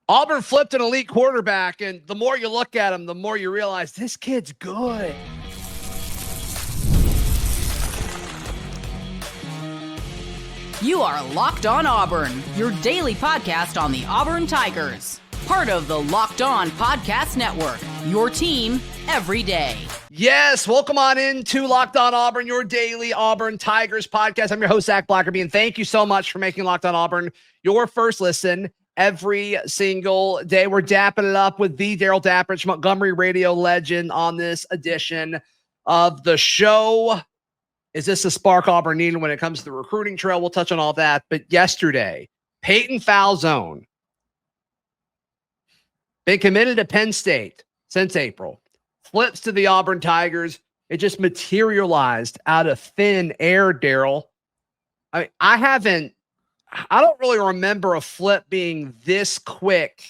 Auburn flipped an elite quarterback, and the more you look at him, the more you realize this kid's good. You are Locked On Auburn, your daily podcast on the Auburn Tigers. Part of the Locked On Podcast Network, your team every day. Yes, welcome on into Locked On Auburn, your daily Auburn Tigers podcast. I'm your host, Zac Blackerby, and thank you so much for making Locked On Auburn your first listen every single day. We're dapping it up with the Darrell Dapprich, Montgomery radio legend, on this edition of the show. Is this a spark Auburn needed when it comes to the recruiting trail? We'll touch on all that. But yesterday, Peyton Falzone, been committed to Penn State since April, flips to the Auburn Tigers. It just materialized out of thin air, Darrell. I don't really remember a flip being this quick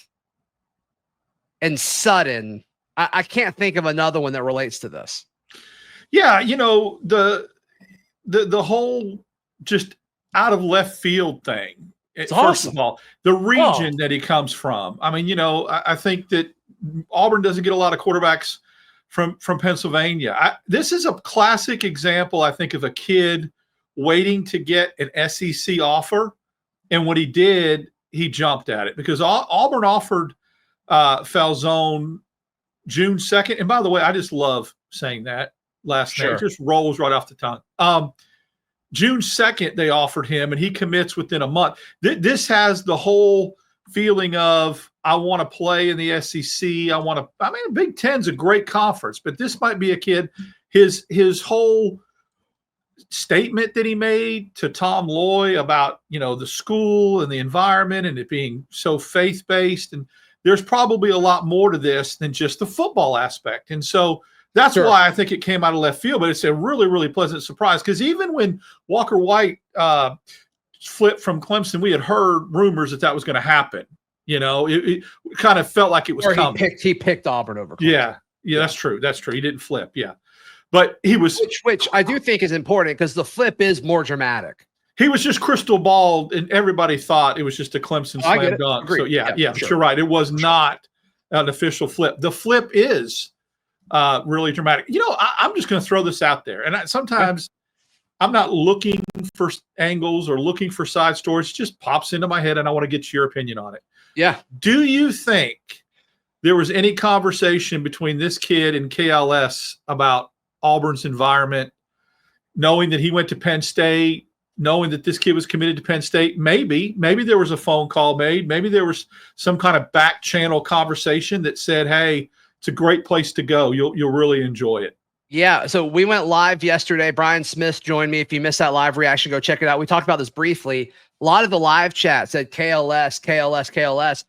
and sudden. I can't think of another one that relates to this. Yeah, you know, the whole just out of left field thing. It's First awesome. of all, the region that he comes from. I mean, you know, I think that Auburn doesn't get a lot of quarterbacks from Pennsylvania. This is a classic example, I think, of a kid waiting to get an SEC offer. And what he did, he jumped at it, because Auburn offered Falzone June 2nd. And by the way, I just love saying that last name. It just rolls right off the tongue. June 2nd, they offered him, and he commits within a month. This has the whole feeling of, I want to play in the SEC. Big Ten's a great conference, but this might be a kid. His whole statement that he made to Tom Loy about, you know, the school and the environment and it being so faith-based, and there's probably a lot more to this than just the football aspect. And so that's why I think it came out of left field, but it's a really, really pleasant surprise, because even when Walker White flipped from Clemson, we had heard rumors that was going to happen. You know, it kind of felt like it was coming. He picked Auburn over Clemson. Yeah, that's true. He didn't flip. Yeah. But he was, which I do think is important, because the flip is more dramatic. He was just crystal balled, and everybody thought it was just a Clemson slam dunk. Agreed. So yeah, sure. You're right. It was not an official flip. The flip is really dramatic. You know, I'm just going to throw this out there, and sometimes I'm not looking for angles or looking for side stories. It just pops into my head, and I want to get your opinion on it. Yeah. Do you think there was any conversation between this kid and KLS about Auburn's environment, knowing that he went to Penn State, knowing that this kid was committed to Penn State? Maybe there was a phone call made. Maybe there was some kind of back channel conversation that said, hey, it's a great place to go. You'll really enjoy it. Yeah. So we went live yesterday. Brian Smith joined me. If you missed that live reaction, go check it out. We talked about this briefly. A lot of the live chat said KLS.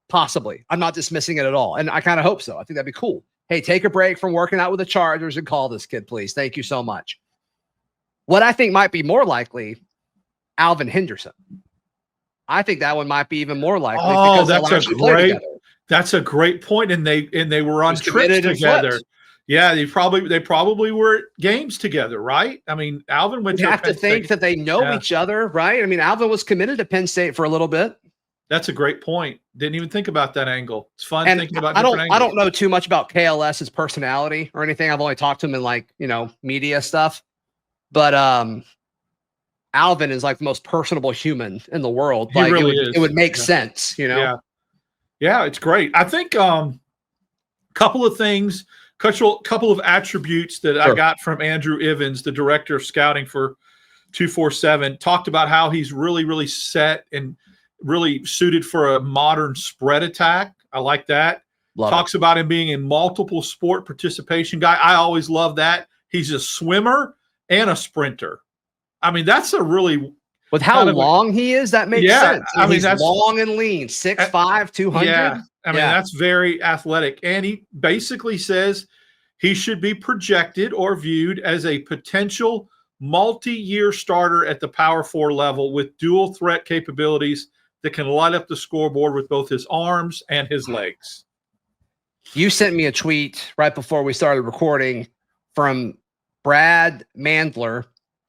Possibly. I'm not dismissing it at all. And I kind of hope so. I think that'd be cool. Hey, take a break from working out with the Chargers and call this kid, please. Thank you so much. What I think might be more likely, Alvin Henderson. I think that one might be even more likely. Oh, that's a great point. And they were on trips together. Yeah, they probably were at games together, right? I mean, Alvin went to have to think that they know each other, right? I mean, Alvin was committed to Penn State for a little bit. That's a great point. Didn't even think about that angle. It's fun thinking about different angles. I don't know too much about KLS's personality or anything. I've only talked to him in media stuff. But Alvin is like the most personable human in the world. He really is. It would make sense, you know? Yeah, it's great. I think couple of things, couple of attributes that I got from Andrew Ivins, the director of scouting for 247, talked about how he's really, really set and really suited for a modern spread attack. I like that. Talks about him being a multiple sport participation guy. I always love that. He's a swimmer and a sprinter. I mean, that's a really with how long he is, that makes sense. I mean, he's that's long and lean, 6'5", 200. Yeah, I mean, that's very athletic. And he basically says he should be projected or viewed as a potential multi-year starter at the Power 4 level with dual threat capabilities that can light up the scoreboard with both his arms and his legs. You sent me a tweet right before we started recording from Brad Mandler,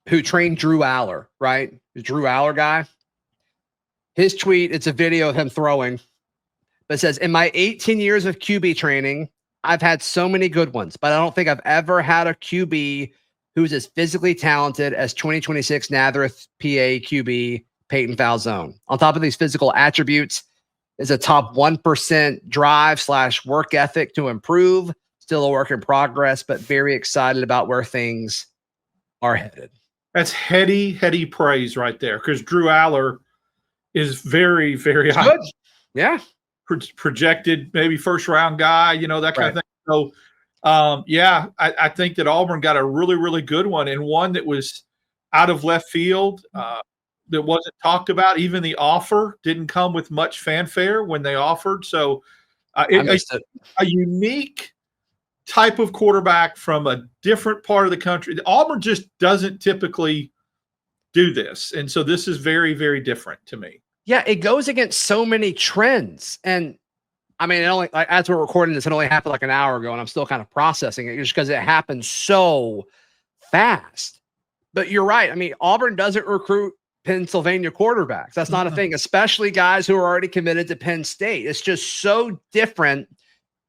who trained Drew Aller, right? The Drew Aller guy. His tweet, it's a video of him throwing But it says, in my 18 years of QB training, I've had so many good ones, but I don't think I've ever had a QB who's as physically talented as 2026 Nazareth PA QB Peyton Falzone. On top of these physical attributes is a top 1% drive/work ethic to improve. Still a work in progress, but very excited about where things are headed. That's heady praise right there, because Drew Aller is very, very high. Good. Yeah. Projected maybe first round guy, that kind of thing. So, I think that Auburn got a really, really good one, and one that was out of left field, that wasn't talked about. Even the offer didn't come with much fanfare when they offered. So, a unique type of quarterback from a different part of the country. Auburn just doesn't typically do this, and so this is very, very different to me. Yeah, it goes against so many trends. And I mean, it only, like, as we're recording this, it only happened like an hour ago, and I'm still kind of processing it just because it happened so fast. But you're right. I mean, Auburn doesn't recruit Pennsylvania quarterbacks. That's not a thing, especially guys who are already committed to Penn State. It's just so different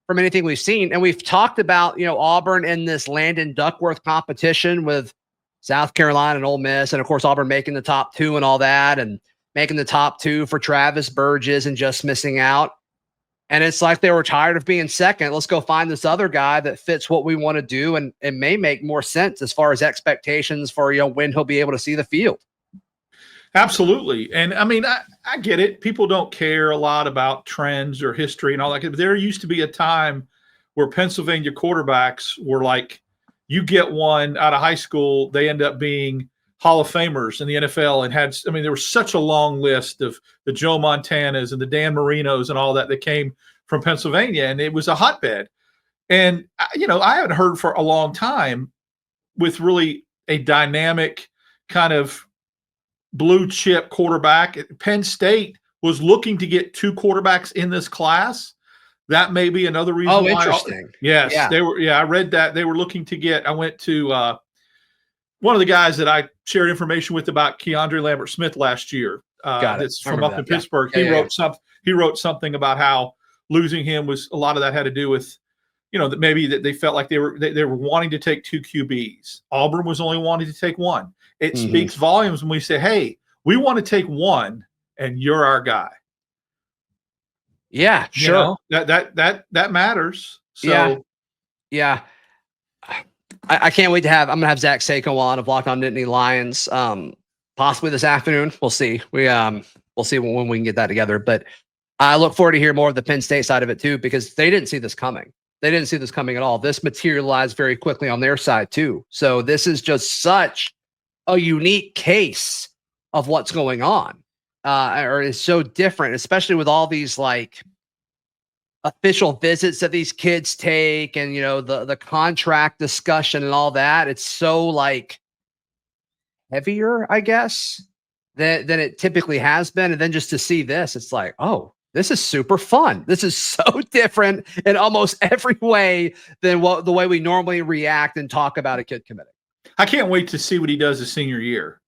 from anything we've seen. And we've talked about, Auburn in this Landon Duckworth competition with South Carolina and Ole Miss. And of course, Auburn making the top 2 and all that, and making the top 2 for Travis Burgess and just missing out. And it's like they were tired of being second. Let's go find this other guy that fits what we want to do. And it may make more sense as far as expectations for, when he'll be able to see the field. Absolutely. And I mean, I get it. People don't care a lot about trends or history and all that. But there used to be a time where Pennsylvania quarterbacks were like, you get one out of high school, they end up being Hall of Famers in the NFL, and there was such a long list of the Joe Montanas and the Dan Marinos and all that came from Pennsylvania, and it was a hotbed. And, I haven't heard for a long time with really a dynamic kind of blue chip quarterback. Penn State was looking to get 2 quarterbacks in this class. That may be another reason. Oh, interesting. Yes, yeah. They were. Yeah, I read that they were looking to get. I went to one of the guys that I shared information with about Keandre Lambert-Smith last year. That's from up in Pittsburgh. He wrote something about how losing him was, a lot of that had to do with, that maybe that they felt like they were wanting to take 2 QBs. Auburn was only wanting to take 1. It speaks volumes when we say, hey, we want to take 1 and you're our guy. Yeah, sure. That matters. So yeah. I can't wait to I'm going to have Zach Seiko on of Locked On Nittany Lions, possibly this afternoon. We'll see. We'll see when we can get that together. But I look forward to hear more of the Penn State side of it too, because they didn't see this coming. They didn't see this coming at all. This materialized very quickly on their side too. So this is just such a unique case of what's going on, or is so different, especially with all these like official visits that these kids take, and the contract discussion and all that. It's so like heavier, I guess, than it typically has been. And then just to see this, it's like, oh, this is super fun. This is so different in almost every way than the way we normally react and talk about a kid committing. I can't wait to see what he does his senior year.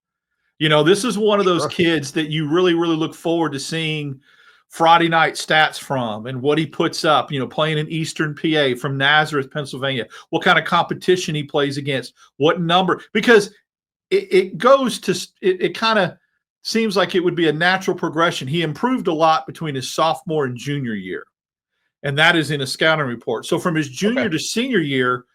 This is one of those kids that you really, really look forward to seeing Friday night stats from, and what he puts up, playing in Eastern PA from Nazareth, Pennsylvania, what kind of competition he plays against, what number, because it goes to, it kind of seems like it would be a natural progression. He improved a lot between his sophomore and junior year, and that is in a scouting report. So from his junior to senior year,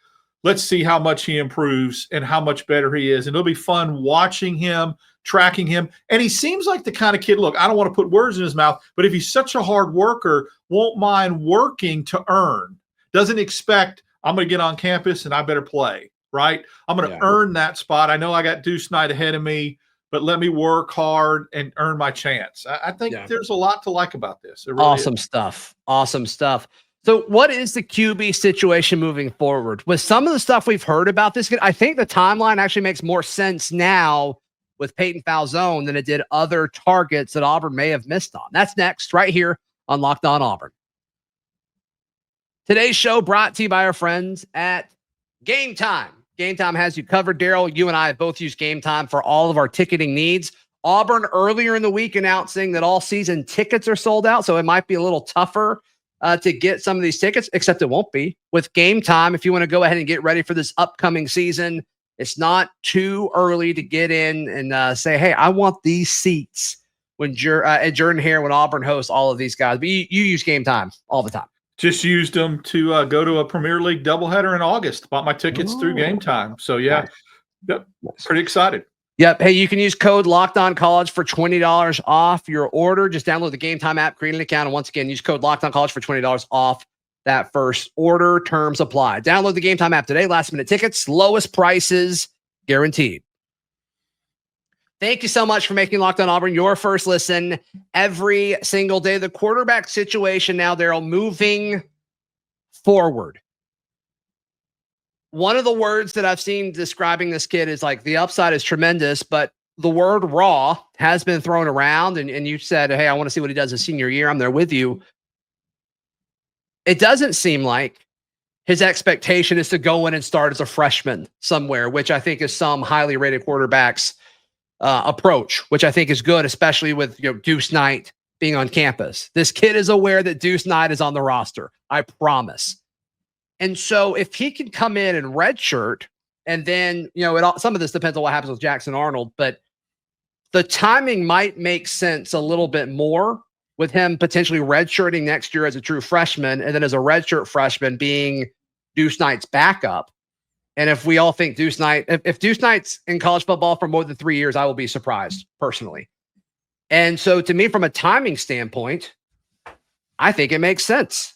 let's see how much he improves and how much better he is. And it'll be fun watching him, tracking him. And he seems like the kind of kid, look, I don't want to put words in his mouth, but if he's such a hard worker, won't mind working to earn, doesn't expect, I'm going to get on campus and I better play, right? I'm going to earn that spot. I know I got Deuce Knight ahead of me, but let me work hard and earn my chance. I think there's a lot to like about this. Really awesome stuff. Awesome stuff. So what is the QB situation moving forward? With some of the stuff we've heard about this, I think the timeline actually makes more sense now with Peyton Falzone than it did other targets that Auburn may have missed on. That's next, right here on Locked On Auburn. Today's show brought to you by our friends at Game Time. Game Time has you covered, Darrell. You and I have both used Game Time for all of our ticketing needs. Auburn earlier in the week announcing that all season tickets are sold out, so it might be a little tougher to get some of these tickets, except it won't be. With Game Time, if you want to go ahead and get ready for this upcoming season, it's not too early to get in and say, hey, I want these seats when Jordan here, when Auburn hosts all of these guys. But you use Game Time all the time. Just used them to go to a Premier League doubleheader in August. Bought my tickets through Game Time. So, yeah, nice. Yep, pretty excited. Yep. Hey, you can use code LOCKEDONCollege for $20 off your order. Just download the Game Time app, create an account, and once again, use code LOCKEDONCollege for $20 off that first order. Terms apply. Download the Game Time app today. Last-minute tickets, lowest prices guaranteed. Thank you so much for making Locked On Auburn your first listen every single day. The quarterback situation now, Darrell, moving forward. One of the words that I've seen describing this kid is like the upside is tremendous, but the word raw has been thrown around. And you said, hey, I want to see what he does his senior year. I'm there with you. It doesn't seem like his expectation is to go in and start as a freshman somewhere, which I think is some highly rated quarterbacks approach, which I think is good, especially with Deuce Knight being on campus. This kid is aware that Deuce Knight is on the roster. I promise. And so if he can come in and redshirt, and then some of this depends on what happens with Jackson Arnold, but the timing might make sense a little bit more with him potentially redshirting next year as a true freshman, and then as a redshirt freshman being Deuce Knight's backup. And if we all think Deuce Knight, if Deuce Knight's in college football for more than 3 years, I will be surprised personally. And so to me, from a timing standpoint, I think it makes sense.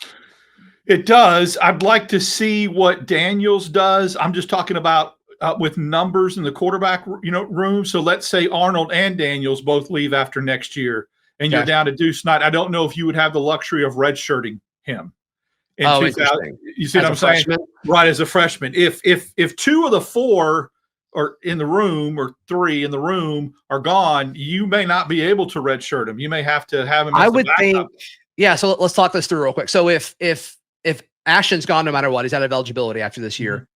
It does. I'd like to see what Daniels does. I'm just talking about with numbers in the quarterback room. So let's say Arnold and Daniels both leave after next year, and you're down to Deuce Knight. I don't know if you would have the luxury of redshirting him. Interesting. You see what I'm saying? Right, as a freshman. If 2 of the 4 are in the room, or 3 in the room are gone, you may not be able to redshirt him. You may have to have him as the backup. Think, yeah. So let's talk this through real quick. So if Ashton's gone no matter what, he's out of eligibility after this year.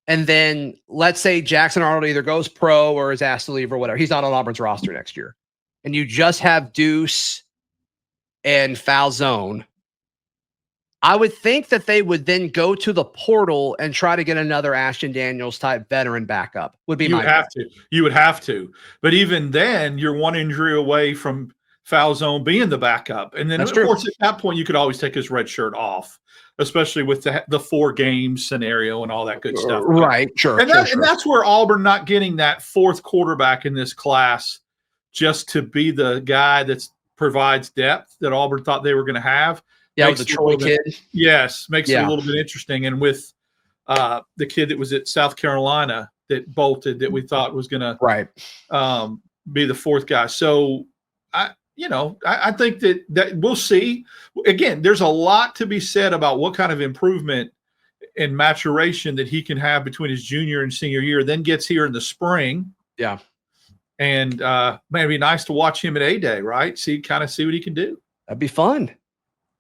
And then let's say Jackson Arnold either goes pro or is asked to leave or whatever. He's not on Auburn's roster next year. And you just have Deuce and Falzone. I would think that they would then go to the portal and try to get another Ashton Daniels type veteran backup. Would be my guess. You would have to. But even then, you're one injury away from Falzone being the backup. And then, of course, at that point, you could always take his red shirt off, especially with the 4 game scenario and all that good stuff. Right, sure. And that's where Auburn not getting that 4th quarterback in this class just to be the guy that provides depth that Auburn thought they were going to have. Yeah, with the Troy kid. Yes, makes it a little bit interesting. And with the kid that was at South Carolina that bolted, that we thought was going to be the 4th guy. So, I think that we'll see. Again, there's a lot to be said about what kind of improvement and maturation that he can have between his junior and senior year, then gets here in the spring. Yeah. And maybe nice to watch him at A-Day, right? See what he can do. That'd be fun.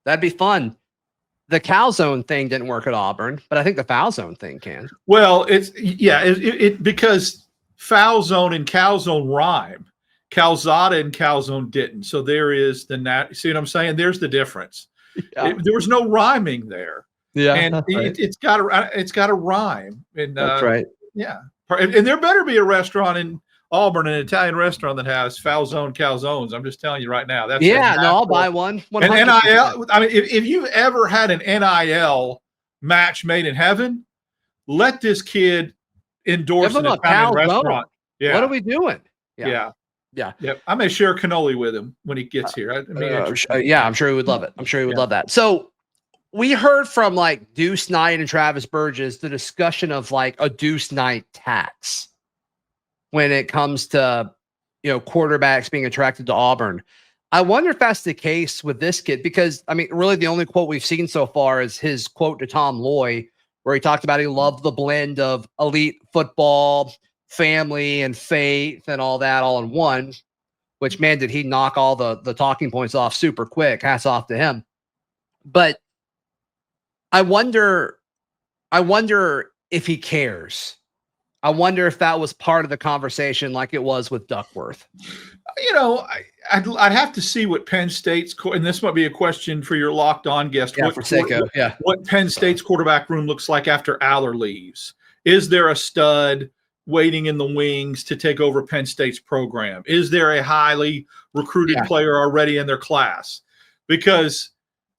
The Calzone thing didn't work at Auburn, but I think the Falzone thing can. Well, because Falzone and Calzone rhyme. Calzada and Calzone didn't. So there is see what I'm saying? There's the difference. Yeah. There was no rhyming there. Yeah. And it's got to rhyme. And that's right. Yeah. And there better be a restaurant in Auburn, an Italian restaurant that has Falzone calzones. I'm just telling you right now. I'll buy one. 100%. And NIL. I mean, if you've ever had an NIL match made in heaven, let this kid endorse an Italian restaurant. Yeah. What are we doing? Yeah. I may share cannoli with him when he gets here. I'm sure he would love it. I'm sure he would love that. So we heard from like Deuce Knight and Travis Burgess the discussion of like a Deuce Knight tax when it comes to quarterbacks being attracted to Auburn. I wonder if that's the case with this kid, because I mean, really the only quote we've seen so far is his quote to Tom Loy, where he talked about he loved the blend of elite football, family, and faith and all that all in one, which, man, did he knock all the talking points off super quick. Hats off to him. But I wonder if he cares. I wonder if that was part of the conversation like it was with Duckworth. I'd have to see what Penn State's and this might be a question for your locked on guest. Yeah, What Penn State's quarterback room looks like after Aller leaves. Is there a stud waiting in the wings to take over Penn State's program? Is there a highly recruited player already in their class? Because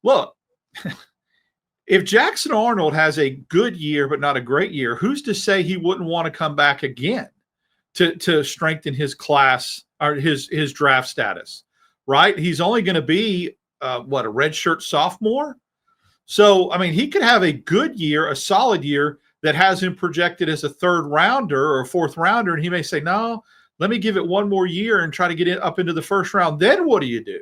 look, if Jackson Arnold has a good year but not a great year, who's to say he wouldn't want to come back again to strengthen his class or his draft status, right? He's only going to be a redshirt sophomore. So, I mean, he could have a good year, a solid year that has him projected as a third rounder or a fourth rounder. And he may say, no, let me give it one more year and try to get it up into the first round. Then what do you do?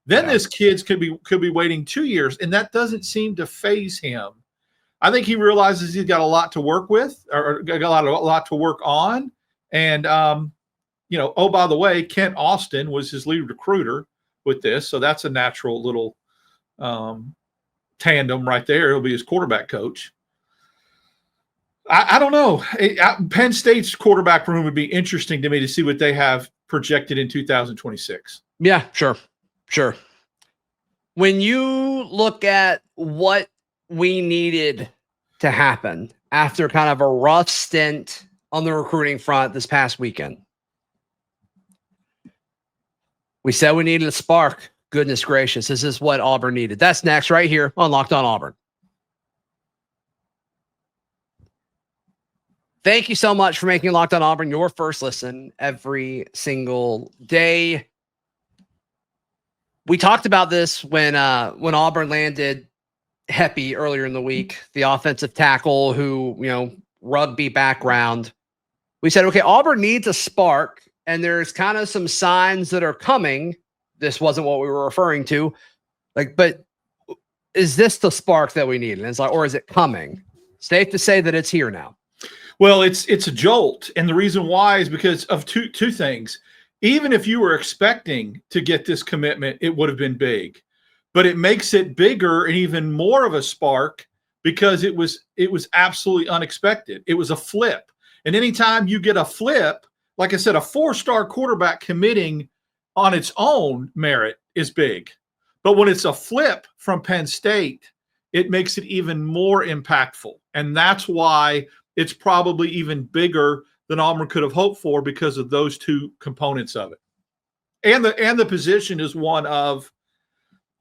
Then this kid could be waiting 2 years, and that doesn't seem to faze him. I think he realizes he's got a lot to work with, or got a lot to work on. And oh, by the way, Kent Austin was his lead recruiter with this, so that's a natural little tandem right there. He'll be his quarterback coach. I don't know. Penn State's quarterback room would be interesting to me to see what they have projected in 2026. Yeah, sure. When you look at what we needed to happen after kind of a rough stint on the recruiting front this past weekend, we said we needed a spark. Goodness gracious, this is what Auburn needed. That's next right here on Locked On Auburn. Thank you so much for making Locked On Auburn your first listen every single day. We talked about this when Auburn landed Heppy earlier in the week, the offensive tackle who, rugby background. We said, okay, Auburn needs a spark, and there's kind of some signs that are coming. This wasn't what we were referring to. But is this the spark that we need? And it's like, or is it coming? Safe to say that it's here now. Well, it's a jolt. And the reason why is because of two things. Even if you were expecting to get this commitment, it would have been big. But it makes it bigger and even more of a spark because it was absolutely unexpected. It was a flip. And anytime you get a flip, like I said, a 4-star quarterback committing on its own merit is big. But when it's a flip from Penn State, it makes it even more impactful. And that's why it's probably even bigger than Auburn could have hoped for because of those two components of it. And the position is one of,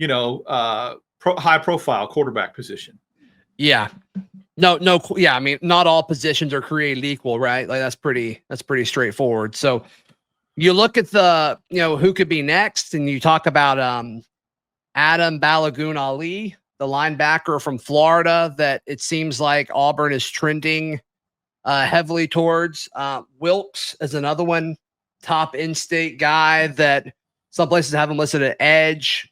high profile quarterback position. Yeah. No. Yeah. I mean, not all positions are created equal, right? Like that's pretty straightforward. So you look at the, who could be next, and you talk about Adam Balagoon Ali, the linebacker from Florida that it seems like Auburn is trending heavily towards. Wilkes is another one, top in-state guy that some places have him listed at edge.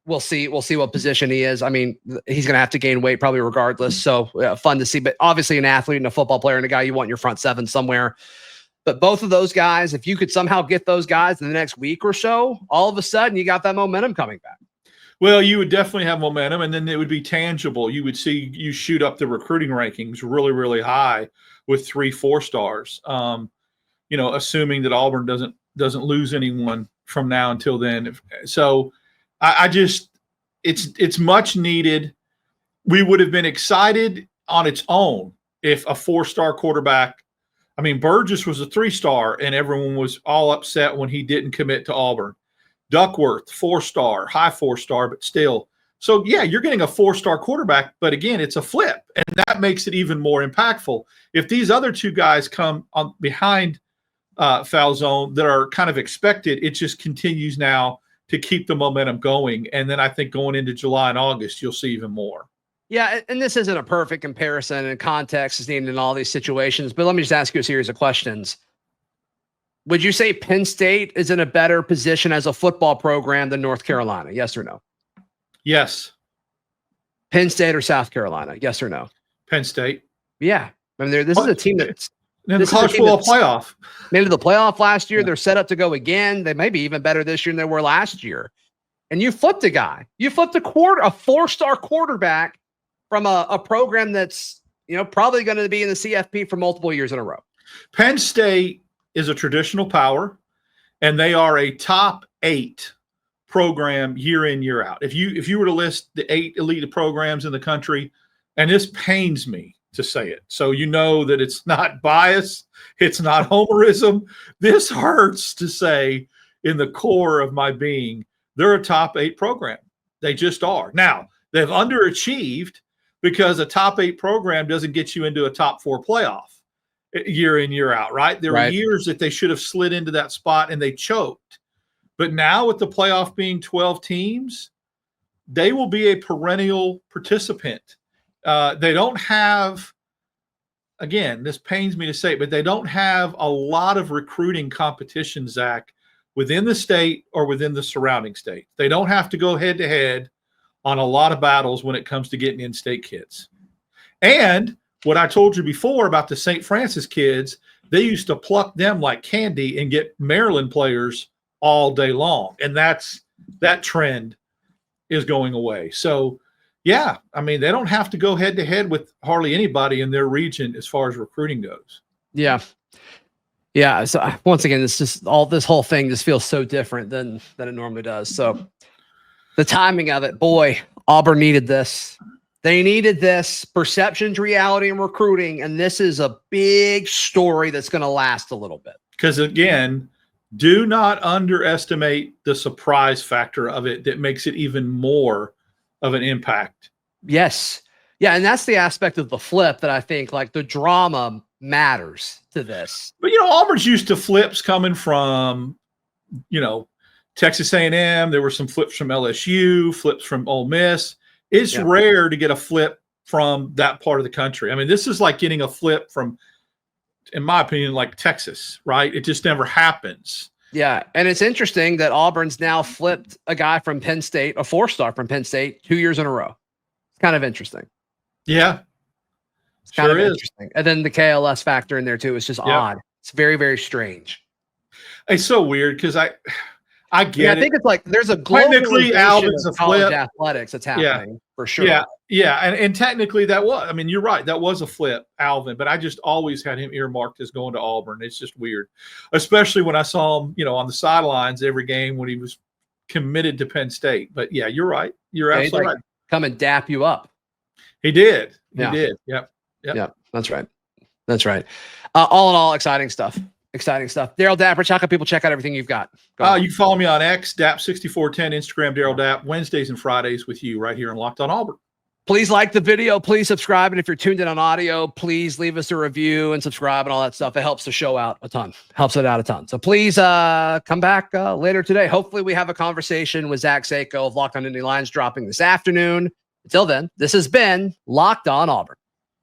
We'll see what position he is. I mean, he's going to have to gain weight probably regardless. So fun to see, but obviously an athlete and a football player and a guy you want in your front seven somewhere. But both of those guys, if you could somehow get those guys in the next week or so, all of a sudden you got that momentum coming back. Well, you would definitely have momentum, and then it would be tangible. You would see you shoot up the recruiting rankings really, really high with 3-4 stars. Assuming that Auburn doesn't lose anyone from now until then. So it's much needed. We would have been excited on its own if a 4-star quarterback. I mean, Burgess was a 3-star, and everyone was all upset when he didn't commit to Auburn. Duckworth, 4-star, high 4-star, but still. So, yeah, you're getting a 4-star quarterback, but again, it's a flip, and that makes it even more impactful. If these other two guys come on behind Falzone that are kind of expected, it just continues now to keep the momentum going. And then I think going into July and August, you'll see even more. Yeah, and this isn't a perfect comparison, and context is needed in all these situations, but let me just ask you a series of questions. Would you say Penn State is in a better position as a football program than North Carolina? Yes or no? Yes. Penn State or South Carolina? Yes or no? Penn State. Yeah. I mean, this is a team that's in the college football playoff. Made it to the playoff last year. Yeah. They're set up to go again. They may be even better this year than they were last year. And you flipped a guy. You flipped a 4-star quarterback from a program that's probably going to be in the CFP for multiple years in a row. Penn State is a traditional power. and they are a top 8 program year in, year out. If you were to list the 8 elite programs in the country, and this pains me to say it, so you know that it's not bias, it's not homerism. This hurts to say in the core of my being, they're a top 8 program. They just are. Now, they've underachieved because a top 8 program doesn't get you into a top 4 playoff year in, year out, right? There were years that they should have slid into that spot and they choked. But now with the playoff being 12 teams, they will be a perennial participant. They don't have, again, this pains me to say, but they don't have a lot of recruiting competition, Zach, within the state or within the surrounding state. They don't have to go head-to-head on a lot of battles when it comes to getting in-state kids. And what I told you before about the St. Francis kids, they used to pluck them like candy and get Maryland players all day long. And that trend is going away. So, yeah, I mean, they don't have to go head-to-head with hardly anybody in their region as far as recruiting goes. Yeah. Yeah. So once again, this whole thing just feels so different than it normally does. So the timing of it, boy, Auburn needed this. They needed this. Perceptions, reality, and recruiting. And this is a big story that's going to last a little bit. Because, again, do not underestimate the surprise factor of it that makes it even more of an impact. Yes. Yeah. And that's the aspect of the flip that I think, like, the drama matters to this. But, Auburn's used to flips coming from, Texas A&M. There were some flips from LSU, flips from Ole Miss. It's rare to get a flip from that part of the country. I mean, this is like getting a flip from, in my opinion, like Texas, right? It just never happens. Yeah. And it's interesting that Auburn's now flipped a guy from Penn State, a 4-star from Penn State, 2 years in a row. It's kind of interesting. Yeah. It's kind of interesting. And then the KLS factor in there too is just odd. It's very, very strange. It's so weird because I get it. I think it's like there's a technically Alvin's a flip. Athletics that's happening for sure. Yeah. And technically that was, I mean, you're right. That was a flip, Alvin, but I just always had him earmarked as going to Auburn. It's just weird, especially when I saw him, on the sidelines every game when he was committed to Penn State. But yeah, you're right. You're absolutely right. Come and dap you up. He did. He did. Yep. Yeah, that's right. That's right. All in all, exciting stuff. Exciting stuff. Darrell Dapprich, how can people check out everything you've got? You can follow me on X, DAP6410, Instagram, Darrell Dapp, Wednesdays and Fridays with you right here on Locked on Auburn. Please like the video. Please subscribe. And if you're tuned in on audio, please leave us a review and subscribe and all that stuff. It helps the show out a ton. Helps it out a ton. So please come back later today. Hopefully we have a conversation with Zach Sako of Locked on Indy Lions dropping this afternoon. Until then, this has been Locked on Auburn.